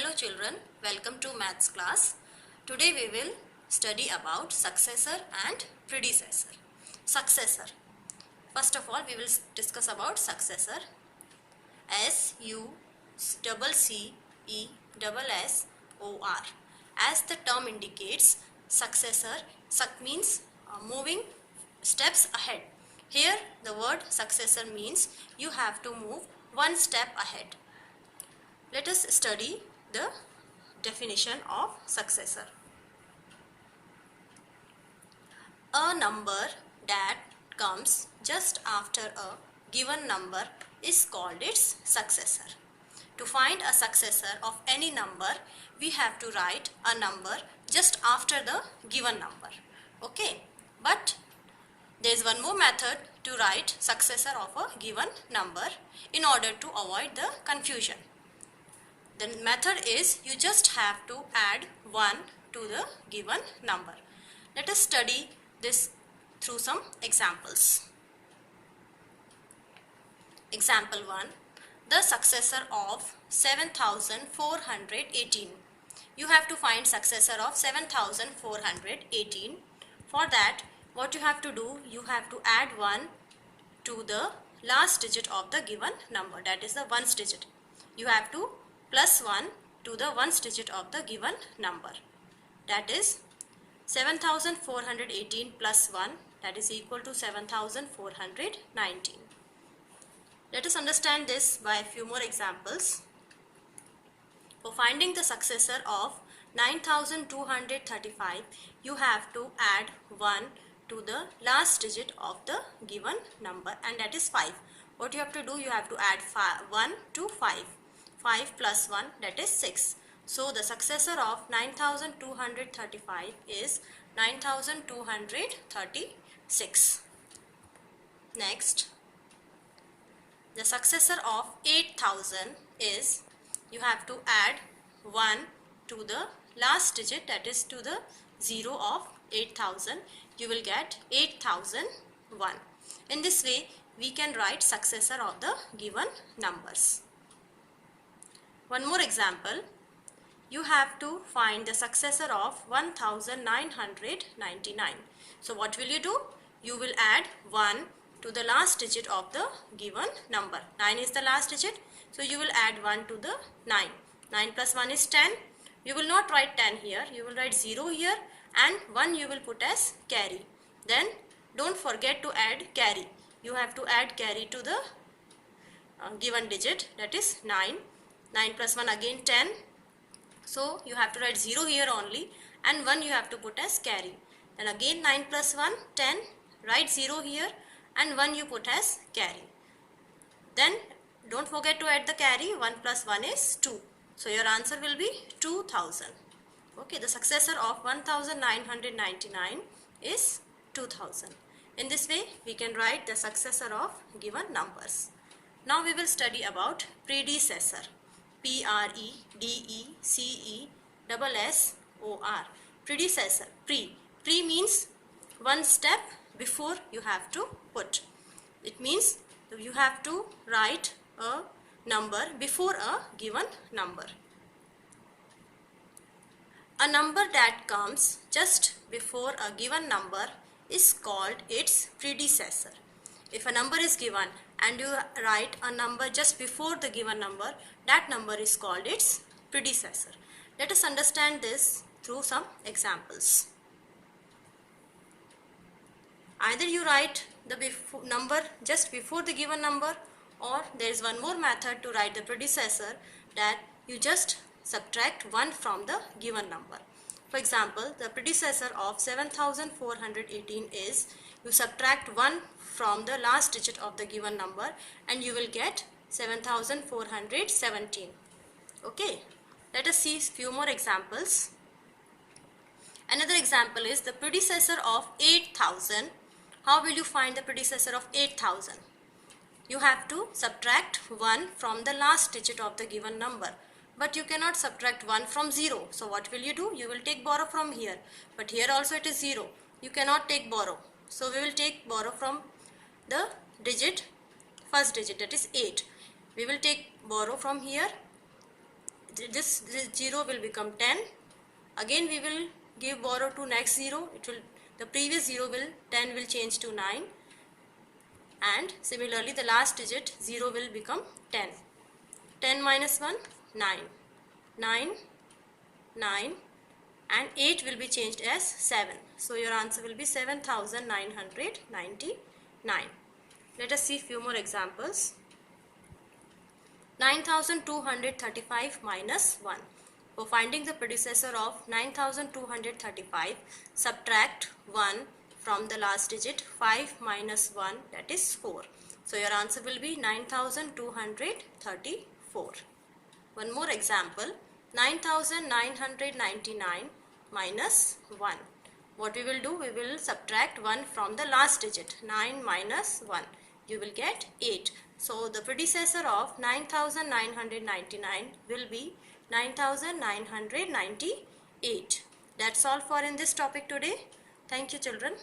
Hello children, welcome to maths class. Today we will study about successor and predecessor. Successor. First of all we will discuss about successor. S-U-C-C-E-S-S-O-R. As the term indicates, successor means moving steps ahead. Here the word successor means you have to move one step ahead. Let us study the definition of successor. A number that comes just after a given number is called its successor. To find a successor of any number, we have to write a number just after the given number. Okay, but there is one more method to write successor of a given number in order to avoid the confusion. The method is you just have to add 1 to the given number. Let us study this through some examples. Example 1. The successor of 7418. You have to find successor of 7418. For that, what you have to do, you have to add 1 to the last digit of the given number, that is the ones digit. You have to plus 1 to the ones digit of the given number, that is 7418 plus 1, that is equal to 7419. Let us understand this by a few more examples. For finding the successor of 9235, you have to add 1 to the last digit of the given number, and that is 5. What you have to do, you have to add 1 to 5. 5 plus 1, that is 6. So the successor of 9235 is 9236. Next, the successor of 8000 is, you have to add 1 to the last digit, that is to the 0 of 8000. You will get 8001. In this way, we can write successor of the given numbers. One more example. You have to find the successor of 1999. So what will you do? You will add 1 to the last digit of the given number. 9 is the last digit. So you will add 1 to the 9. 9 plus 1 is 10. You will not write 10 here. You will write 0 here, and 1 you will put as carry. Then don't forget to add carry. You have to add carry to the given digit, that is 9. 9 plus 1 again 10. So you have to write 0 here only, and 1 you have to put as carry. Then again 9 plus 1, 10. Write 0 here, and 1 you put as carry. Then don't forget to add the carry. 1 plus 1 is 2. So your answer will be 2000. Okay, the successor of 1999 is 2000. In this way, we can write the successor of given numbers. Now we will study about predecessor. P-R-E-D-E-C-E-S-S-O-R. Predecessor. Pre means one step before you have to put. It means you have to write a number before a given number. A number that comes just before a given number is called its predecessor. If a number is given and you write a number just before the given number, that number is called its predecessor. Let us understand this through some examples. Either you write the number just before the given number, or there is one more method to write the predecessor, that you just subtract 1 from the given number. For example, the predecessor of 7418 is, you subtract 1 from the last digit of the given number and you will get 7417. Okay, let us see few more examples. Another example is the predecessor of 8000. How will you find the predecessor of 8000? You have to subtract 1 from the last digit of the given number. But you cannot subtract 1 from 0. So what will you do? You will take borrow from here. But here also it is 0. You cannot take borrow. So we will take borrow from the digit, first digit, that is 8. We will take borrow from here this 0 will become 10. Again we will give borrow to next 0. The previous 0 will 10 will change to 9, and similarly the last digit 0 will become 10. 10 minus 1, 9. 9, 9, and 8 will be changed as 7. So your answer will be 7,999. Let us see few more examples. 9,235 minus 1. For finding the predecessor of 9,235, subtract 1 from the last digit. 5 minus 1, that is 4. So your answer will be 9,234. One more example. 9,999 minus 1. What we will do? We will subtract 1 from the last digit. 9 minus 1. You will get 8. So the predecessor of 9,999 will be 9,998. That's all for in this topic today. Thank you, children.